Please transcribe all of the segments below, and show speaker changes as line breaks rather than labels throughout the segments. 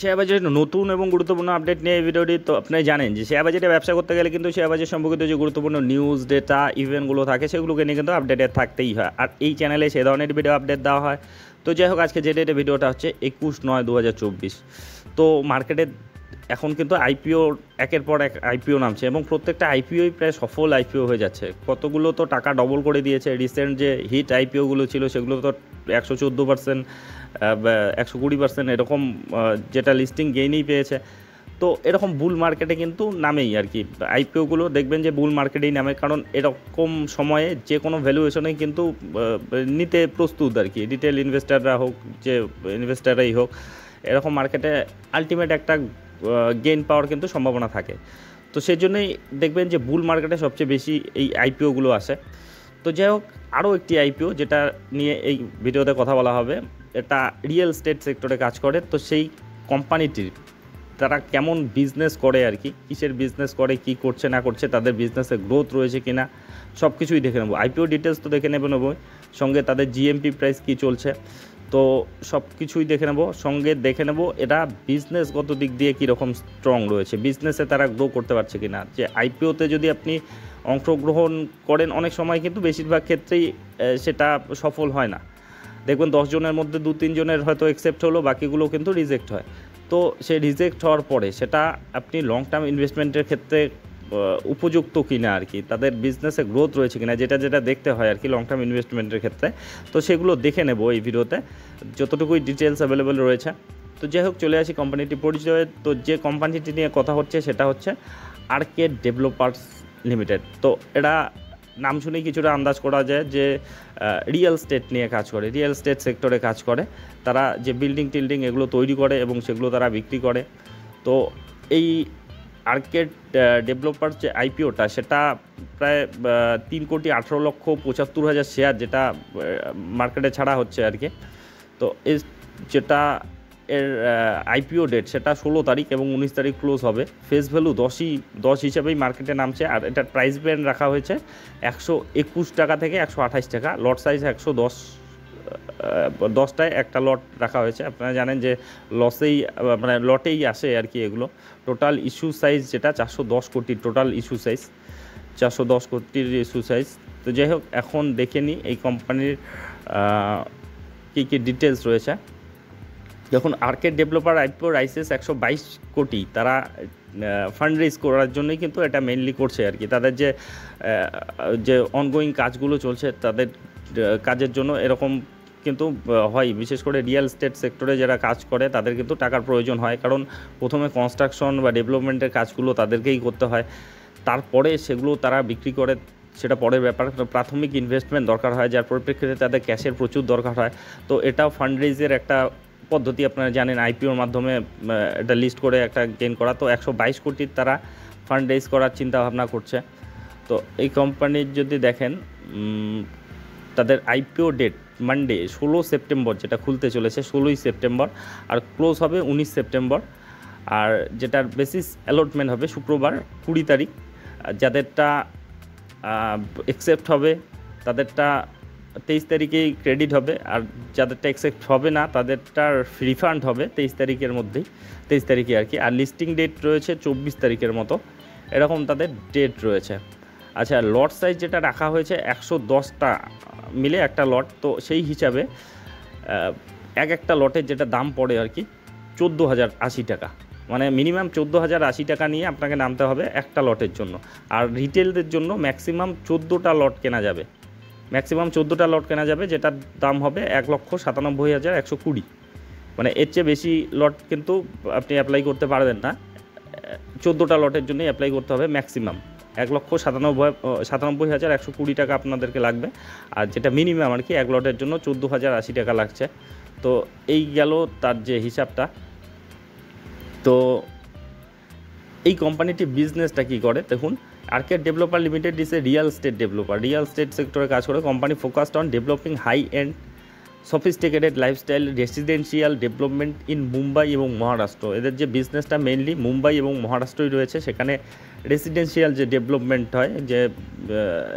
Share বাজারের নতুন এবং গুরুত্বপূর্ণ আপডেট নিয়ে এই ভিডিওটি। তো আপনি জানেন যে শেয়ার বাজারে ব্যবসা করতে গেলে কিন্তু শেয়ার বাজার সম্পর্কিত যে গুরুত্বপূর্ণ নিউজ ডেটা ইভেন্টগুলো থাকে সেগুলোকে নিয়ে কিন্তু আপডেটেড থাকতেই হয়, আর এই চ্যানেলে সে ধরনের ভিডিও আপডেট দেওয়া হয়। তো যাই হোক, আজকে যে ডেটে ভিডিওটা হচ্ছে 21/9/2024। তো মার্কেটে এখন কিন্তু আইপিও একের পর এক আইপিও নামছে এবং প্রত্যেকটা আইপিওই প্রায় সফল আইপিও হয়ে যাচ্ছে। কতগুলো তো টাকা ডবল করে দিয়েছে। রিসেন্ট যে হিট আইপিওগুলো ছিল সেগুলো তো 114%, 120% এরকম যেটা লিস্টিং গেইনই পেয়েছে। তো এরকম বুল মার্কেটে কিন্তু নামেই আর কি আইপিওগুলো, দেখবেন যে বুল মার্কেটেই নামে, কারণ এরকম সময়ে যে কোনো ভ্যালুয়েশনেই কিন্তু নিতে প্রস্তুত আর কি, রিটেল ইনভেস্টাররা হোক, যে ইনভেস্টাররাই হোক, এরকম মার্কেটে আলটিমেট একটা গেইন পাওয়ার কিন্তু সম্ভাবনা থাকে। তো সেই জন্যই দেখবেন যে বুল মার্কেটে সবচেয়ে বেশি এই আইপিওগুলো আসে। তো যাই হোক, আরও একটি আইপিও যেটা নিয়ে এই ভিডিওতে কথা বলা হবে, এটা রিয়েল এস্টেট সেক্টরে কাজ করে। তো সেই কোম্পানিটির তারা কেমন বিজনেস করে আর কি, কিসের বিজনেস করে, কি করছে না করছে, তাদের বিজনেসে গ্রোথ রয়েছে কি না, সব কিছুই দেখে নেবো। আইপিও ডিটেলস তো দেখে নেবো, সঙ্গে তাদের জিএমপি প্রাইস কী চলছে, তো সব কিছুই দেখে নেব। সঙ্গে দেখে নেব এরা বিজনেসগত দিক দিয়ে কীরকম স্ট্রং রয়েছে, বিজনেসে তারা গ্রো করতে পারছে কি না। যে আইপিওতে যদি আপনি অংশগ্রহণ করেন, অনেক সময় কিন্তু বেশিরভাগ ক্ষেত্রেই সেটা সফল হয় না। দেখবেন 10 জনের মধ্যে 2-3 জনের হয়তো অ্যাকসেপ্ট হলো, বাকিগুলো কিন্তু রিজেক্ট হয়। তো সে রিজেক্ট হওয়ার পরে সেটা আপনি লং টার্ম ইনভেস্টমেন্টের ক্ষেত্রে উপযুক্ত কিনা আর কি, তাদের বিজনেসে গ্রোথ রয়েছে কিনা, যেটা দেখতে হয় আর কি লং টার্ম ইনভেস্টমেন্টের ক্ষেত্রে। তো সেগুলো দেখে নেব এই ভিডিওতে, যতটুকুই ডিটেলস অ্যাভেলেবেল রয়েছে। তো যাই হোক, চলে আসি কোম্পানিটি পরিচয়। তো যে কোম্পানিটি নিয়ে কথা হচ্ছে সেটা হচ্ছে আর্কেড ডেভেলপার্স লিমিটেড। তো এটা নাম শুনেই কিছুটা আন্দাজ করা যায় যে রিয়েল এস্টেট নিয়ে কাজ করে, রিয়েল এস্টেট সেক্টরে কাজ করে। তারা যে বিল্ডিং টিল্ডিং এগুলো তৈরি করে এবং সেগুলো তারা বিক্রি করে। তো এই আর্কেড ডেভেলপার যে আইপিওটা, সেটা প্রায় 3,18,75,000 শেয়ার যেটা মার্কেটে ছাড়া হচ্ছে আর কি। তো যেটা এর আইপিও ডেট সেটা 16 তারিখ এবং 19 তারিখ ক্লোজ হবে। ফেস ভ্যালু 10 হিসাবেই মার্কেটে নামছে, আর এটার প্রাইস ব্যান্ড রাখা হয়েছে 121 টাকা থেকে 128 টাকা। লট সাইজ 10টায় একটা লট রাখা হয়েছে। আপনারা জানেন যে মানে লটেই আসে আর কি এগুলো। টোটাল ইস্যু সাইজ যেটা 410 কোটির টোটাল ইস্যু সাইজ, 410 কোটির ইস্যু সাইজ। তো যাই হোক, এখন দেখে নিই এই কোম্পানির কী কী ডিটেলস রয়েছে। যখন আর্কেড ডেভেলপার আইপিও রাইসেস 122 কোটি, তারা ফান্ড রেজ করার জন্যই কিন্তু এটা মেইনলি করছে আর কি। তাদের যে অনগোয়িং কাজগুলো চলছে, তাদের কাজের জন্য এরকম কিন্তু হয়। বিশেষ করে রিয়েল এস্টেট সেক্টরে যারা কাজ করে তাদের কিন্তু টাকার প্রয়োজন হয়, কারণ প্রথমে কনস্ট্রাকশন বা ডেভেলপমেন্টের কাজগুলো তাদেরকেই করতে হয়, তারপরে সেগুলো তারা বিক্রি করে, সেটা পরের ব্যাপার। প্রাথমিক ইনভেস্টমেন্ট দরকার হয়, যার পরিপ্রেক্ষিতে তাদের ক্যাশের প্রচুর দরকার হয়। তো এটাও ফান্ড রেজের একটা পদ্ধতি, আপনারা জানেন, আইপিওর মাধ্যমে এটা লিস্ট করে একটা গেইন করা। তো 122 কোটির তারা ফান্ড রেজ করার চিন্তা ভাবনা করছে। তো এই কোম্পানির যদি দেখেন, তাদের আইপিও ডেট মানডে 16 সেপ্টেম্বর, যেটা খুলতে চলেছে 16ই সেপ্টেম্বর, আর ক্লোজ হবে 19 সেপ্টেম্বর। আর যেটার বেসিস অ্যালটমেন্ট হবে শুক্রবার 20 তারিখ। যাদেরটা অ্যাকসেপ্ট হবে তাদেরটা 23 তারিখেই ক্রেডিট হবে, আর যাদেরটা অ্যাকসেপ্ট হবে না তাদেরটার রিফান্ড হবে 23 তারিখের মধ্যেই, 23 তারিখে আর কি। আর লিস্টিং ডেট রয়েছে 24 তারিখের মতো, এরকম তাদের ডেট রয়েছে। আচ্ছা, লট সাইজ যেটা রাখা হয়েছে 110টা মিলে একটা লট। তো সেই হিসাবে একটা লটের যেটা দাম পড়ে আর কি 14,080 টাকা, মানে মিনিমাম 14,080 টাকা নিয়ে আপনাকে নামতে হবে একটা লটের জন্য। আর রিটেলদের জন্য ম্যাক্সিমাম 14টা লট কেনা যাবে, ম্যাক্সিমাম 14টা লট কেনা যাবে, যেটার দাম হবে 1,97,120। মানে এর চেয়ে বেশি লট কিন্তু আপনি অ্যাপ্লাই করতে পারবেন না, 14টা লটের জন্যই অ্যাপ্লাই করতে হবে ম্যাক্সিমাম। 1,97,120 টাকা আপনাদেরকে লাগবে, আর যেটা মিনিমাম আর কি এক লটের জন্য 14,080 টাকা লাগছে। তো এই গেল তার যে হিসাবটা। তো এই কোম্পানিটি বিজনেসটা কী করে দেখুন। Arkade developer limited is a real estate developer, real estate সেক্টরে কাজ করে। Company focused on developing high end sophisticated lifestyle residential development in Mumbai এবং মহারাষ্ট্র। এদের যে বিজনেসটা মেইনলি মুম্বাই এবং মহারাষ্ট্রই রয়েছে, সেখানে রেসিডেন্সিয়াল যে ডেভেলপমেন্ট হয়, যে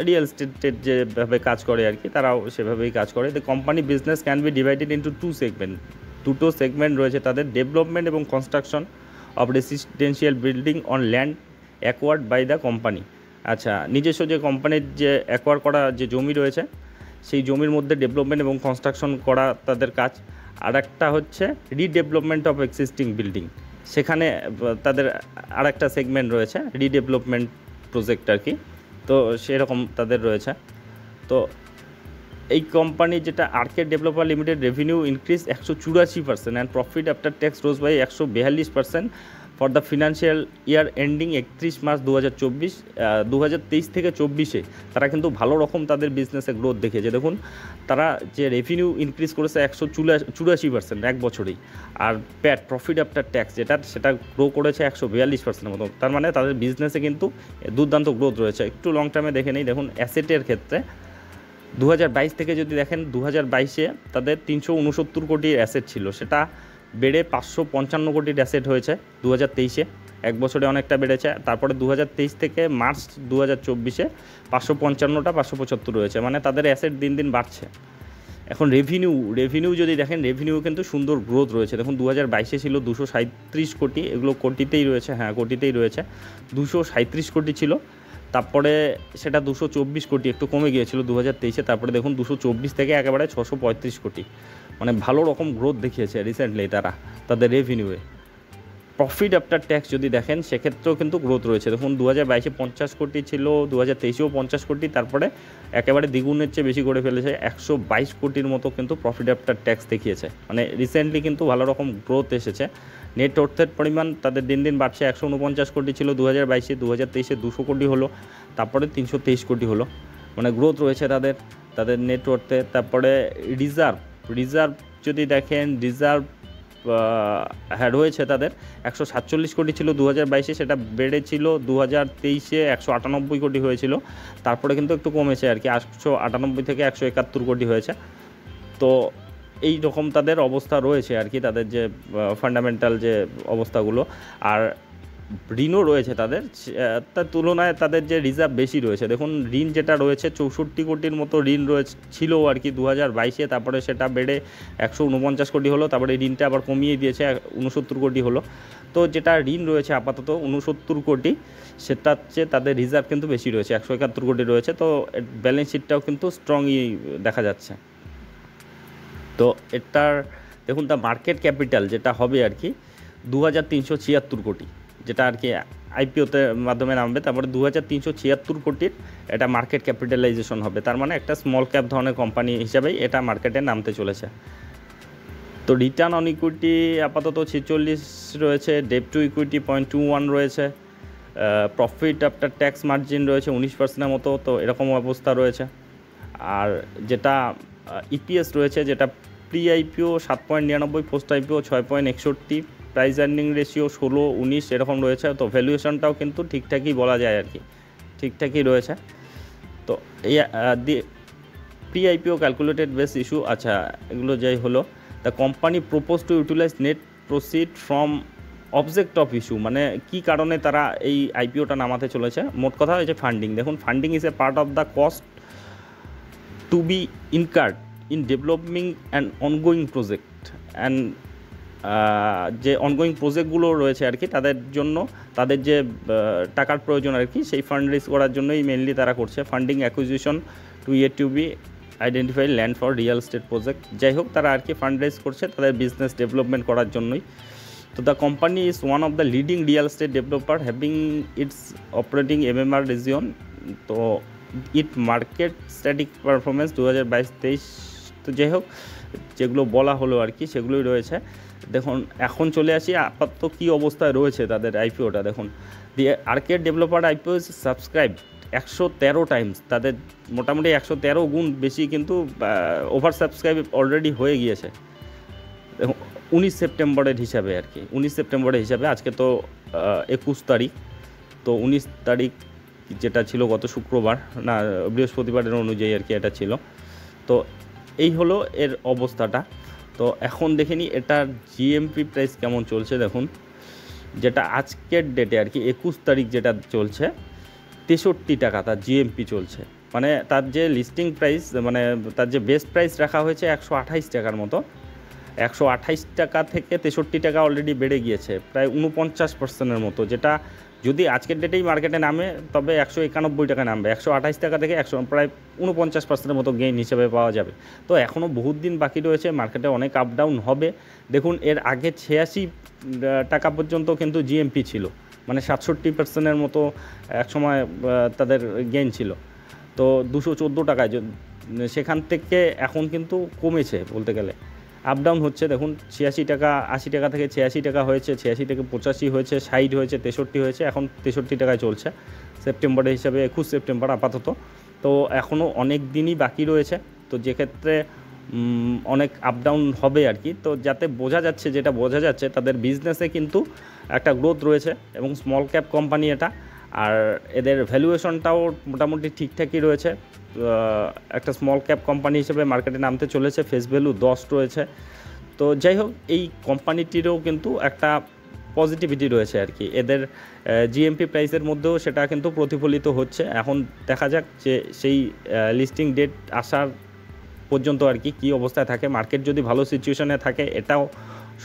রিয়েল এস্টেটের যেভাবে কাজ করে আর কি, তারাও সেভাবেই কাজ করে। The company business can be divided into 2 segment. দুটো সেগমেন্ট রয়েছে তাদের, ডেভেলপমেন্ট এবং construction of residential building on land acquired by the company. আচ্ছা, নিজস্ব যে কোম্পানির যে অ্যাকোয়ার করা যে জমি রয়েছে সেই জমির মধ্যে ডেভেলপমেন্ট এবং কনস্ট্রাকশন করা তাদের কাজ। আর একটা হচ্ছে রিডেভেলপমেন্ট অফ এক্সিস্টিং বিল্ডিং, সেখানে তাদের আর একটা সেগমেন্ট রয়েছে রিডেভেলপমেন্ট প্রজেক্ট আর কি। তো সেরকম তাদের রয়েছে। তো এই কোম্পানি যেটা Arkade developer limited, revenue increase 184% and profit after tax rose by 142% for the financial year ending 31 March 2024। 2023 থেকে 24-এ তারা কিন্তু ভালো রকম তাদের বিজনেসে গ্রোথ দেখিয়েছে। দেখুন তারা যে রেভিনিউ ইনক্রিজ করেছে 184% এক বছরেই, আর প্যাট প্রফিট আফটার ট্যাক্স সেটা গ্রো করেছে 142% মতো। তার মানে তাদের বিজনেসে কিন্তু দুর্দান্ত গ্রোথ রয়েছে। একটু লং টার্মে দেখে নেই। দেখুন অ্যাসেটের ক্ষেত্রে 2022 থেকে যদি দেখেন, 2022-এ তাদের 369 কোটির অ্যাসেট ছিল, সেটা বেড়ে 555 কোটির অ্যাসেট হয়েছে 2023-এ, এক বছরে অনেকটা বেড়েছে। তারপরে 2023 থেকে মার্চ 2024-এ 555টা 575 রয়েছে, মানে তাদের অ্যাসেট দিন দিন বাড়ছে। এখন রেভিনিউ যদি দেখেন, রেভিনিউ কিন্তু সুন্দর গ্রোথ রয়েছে। দেখুন 2022-এ ছিল 237 কোটি, এগুলো কোটিতেই রয়েছে, হ্যাঁ কোটিতেই রয়েছে, 237 কোটি ছিল। তারপরে সেটা 224 কোটি, একটু কমে গিয়েছিল 2023-এ। তারপরে দেখুন 224 থেকে একেবারে 635 কোটি, মানে ভালো রকম গ্রোথ দেখিয়েছে রিসেন্টলি তারা তাদের রেভিনিউয়ে। প্রফিট আফটার ট্যাক্স যদি দেখেন সেক্ষেত্রেও কিন্তু গ্রোথ রয়েছে। দেখুন 2022-এ 50 কোটি ছিল, 2023-এও 50 কোটি, তারপরে একেবারে দ্বিগুণের চেয়ে বেশি করে ফেলেছে, 122 কোটির মতো কিন্তু প্রফিট আফটার ট্যাক্স দেখিয়েছে। মানে রিসেন্টলি কিন্তু ভালো রকম গ্রোথ এসেছে। নেট অর্থের পরিমাণ তাদের দিন দিন বাড়ছে। 149 কোটি ছিল 2022-এ, 2023-এ 200 কোটি হলো, তারপরে 323 কোটি হলো, মানে গ্রোথ রয়েছে তাদের নেট অর্থে। তারপরে রিজার্ভ যদি দেখেন, রিজার্ভ রয়েছে তাদের 147 কোটি ছিল 2022-এ, সেটা বেড়েছিল 2023-এ 198 কোটি হয়েছিল, তারপরে কিন্তু একটু কমেছে আর কি, 198 থেকে 171 কোটি হয়েছে। তো এই রকম তাদের অবস্থা রয়েছে আর কি, তাদের যে ফান্ডামেন্টাল যে অবস্থাগুলো। আর ঋণও রয়েছে তাদের, তার তুলনায় তাদের যে রিজার্ভ বেশি রয়েছে। দেখুন ঋণ যেটা রয়েছে 64 কোটির মতো ঋণ ছিল আর কি 2022-এ, তারপরে সেটা বেড়ে 149 কোটি হলো, তারপরে ঋণটা আবার কমিয়ে দিয়েছে 69 কোটি হলো। তো যেটা ঋণ রয়েছে আপাতত 69 কোটি, সেটা হচ্ছে তাদের রিজার্ভ কিন্তু বেশি রয়েছে, 171 কোটি রয়েছে। তো ব্যালেন্স শিটটাও কিন্তু স্ট্রংই দেখা যাচ্ছে। তো এটার দেখুন দ্য মার্কেট ক্যাপিটাল যেটা হবে আর কি 2376 কোটি, যেটা আর কি আইপিওতে মাধ্যমে নামবে। তারপরে 2376 কোটির এটা মার্কেট ক্যাপিটালাইজেশন হবে। তার মানে একটা স্মল ক্যাপ ধরনের কোম্পানি হিসাবেই এটা মার্কেটে নামতে চলেছে। তো রিটার্ন অন ইকুইটি আপাতত 46 রয়েছে, ডেট টু ইকুইটি 0.21 রয়েছে, প্রফিট আফটার ট্যাক্স মার্জিন রয়েছে 19%-এর মতো। তো এরকম অবস্থা রয়েছে। আর যেটা ইপিএস রয়েছে, যেটা pre IPO 7.99, post IPO 6.61, price earning ratio 16-19 এরকম রয়েছে। তো ভ্যালুয়েশনটাও কিন্তু ঠিকঠাকই বলা যায় আর কি, ঠিকঠাকই রয়েছে। তো এই pre IPO calculated base issue, আচ্ছা এগুলো যাই হলো। The company propose to utilise net proceed from object of issue, মানে কী কারণে তারা এই আইপিওটা নামাতে চলেছে। মোট কথা হয়েছে ফান্ডিং। দেখুন funding is a part of the cost to be incurred in developing and ongoing project and যে অনগোয়িং প্রজেক্টগুলো রয়েছে আর কি, তাদের জন্য তাদের যে টাকার প্রয়োজন আর কি, সেই ফান্ড রেজ করার জন্যই মেনলি তারা করছে। Funding acquisition to be identify land for real estate project, যাই হোক তারা আর কি ফান্ড রেজ করছে তাদের বিজনেস ডেভেলপমেন্ট করার জন্যই। তো the company is one of the leading real estate developer having it's operating MMR region. তো ইট মার্কেট স্ট্যাটিক পারফরমেন্স 2022-23। তো যাই হোক যেগুলো বলা হলো আর কি সেগুলোই রয়েছে। দেখুন এখন চলে আসি আপাতত কী অবস্থায় রয়েছে তাদের আইপিওটা। দেখুন the Arcade developer IPO subscribe 113 times, তাদের মোটামুটি 113 গুণ বেশি কিন্তু ওভার সাবস্ক্রাইব অলরেডি হয়ে গিয়েছে। দেখুন 19 সেপ্টেম্বরের হিসাবে আর কি, 19 সেপ্টেম্বরের হিসাবে, আজকে তো 21 তারিখ। তো 19 তারিখ যেটা ছিল গত শুক্রবার না বৃহস্পতিবারের অনুযায়ী আর কি এটা ছিল। তো এই হলো এর অবস্থাটা। তো এখন দেখে নিই এটার জিএমপি প্রাইস কেমন চলছে। দেখুন যেটা আজকের ডেটে আর কি 21 তারিখ যেটা চলছে 63 টাকা তার জিএমপি চলছে। মানে তার যে লিস্টিং প্রাইস, মানে তার যে বেস্ট প্রাইস রাখা হয়েছে 128 টাকার মতো, 128 টাকা থেকে 63 টাকা অলরেডি বেড়ে গিয়েছে, প্রায় 49% মতো, যেটা যদি আজকের ডেটেই মার্কেটে নামে তবে 191 টাকা নামবে। 128 টাকা থেকে প্রায় 49% মতো গেইন হিসেবে পাওয়া যাবে। তো এখনও বহুত দিন বাকি রয়েছে, মার্কেটে অনেক আপ ডাউন হবে। দেখুন এর আগে 86 টাকা পর্যন্ত কিন্তু জিএমপি ছিল, মানে 67% মতো একসময় তাদের গেইন ছিল। তো 214 টাকায় সেখান থেকে এখন কিন্তু কমেছে বলতে গেলে, আপ ডাউন হচ্ছে। দেখুন 86 টাকা 80 টাকা থেকে 86 টাকা হয়েছে, 86 থেকে 85 হয়েছে, 60 হয়েছে, 63 হয়েছে, এখন 63 টাকায় চলছে সেপ্টেম্বরের হিসাবে, 21 সেপ্টেম্বর আপাতত। তো এখনও অনেক দিনই বাকি রয়েছে, তো যেক্ষেত্রে অনেক আপ ডাউন হবে আর কি। তো যাতে বোঝা যাচ্ছে, যেটা বোঝা যাচ্ছে তাদের বিজনেসে কিন্তু একটা গ্রোথ রয়েছে এবং স্মল ক্যাপ কোম্পানি এটা, আর এদের ভ্যালুয়েশনটাও মোটামুটি ঠিকঠাকই রয়েছে। একটা স্মল ক্যাপ কোম্পানি হিসেবে মার্কেটে নামতে চলেছে, ফেস ভ্যালু 10 রয়েছে। তো যাই হোক, এই কোম্পানিটিরও কিন্তু একটা পজিটিভিটি রয়েছে আর কি, এদের জিএমপি প্রাইসের মধ্যেও সেটা কিন্তু প্রতিফলিত হচ্ছে। এখন দেখা যাক যে সেই লিস্টিং ডেট আসার পর্যন্ত আর কি কী অবস্থায় থাকে। মার্কেট যদি ভালো সিচুয়েশনে থাকে এটাও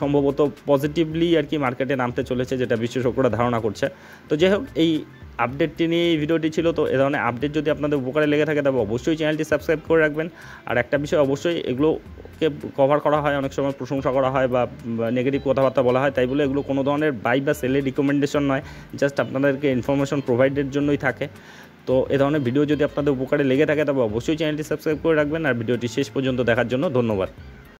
সম্ভবত পজিটিভলি আর কি মার্কেটে নামতে চলেছে, যেটা বিশেষজ্ঞরা ধারণা করছে। তো যাই হোক, এই আপডেটটি নিয়ে এই ভিডিওটি ছিল। তো এ ধরনের আপডেট যদি আপনাদের উপকারে লেগে থাকে তবে অবশ্যই চ্যানেলটি সাবস্ক্রাইব করে রাখবেন। আর একটা বিষয় অবশ্যই, এগুলোকে কভার করা হয়, অনেক সময় প্রশংসা করা হয় বা নেগেটিভ কথাবার্তা বলা হয়, তাই বলে এগুলো কোনো ধরনের বাই বা সেলের রিকমেন্ডেশন নয়, জাস্ট আপনাদেরকে ইনফরমেশন প্রোভাইডের জন্যই থাকে। তো এ ধরনের ভিডিও যদি আপনাদের উপকারে লেগে থাকে তবে অবশ্যই চ্যানেলটি সাবস্ক্রাইব করে রাখবেন। আর ভিডিওটি শেষ পর্যন্ত দেখার জন্য ধন্যবাদ।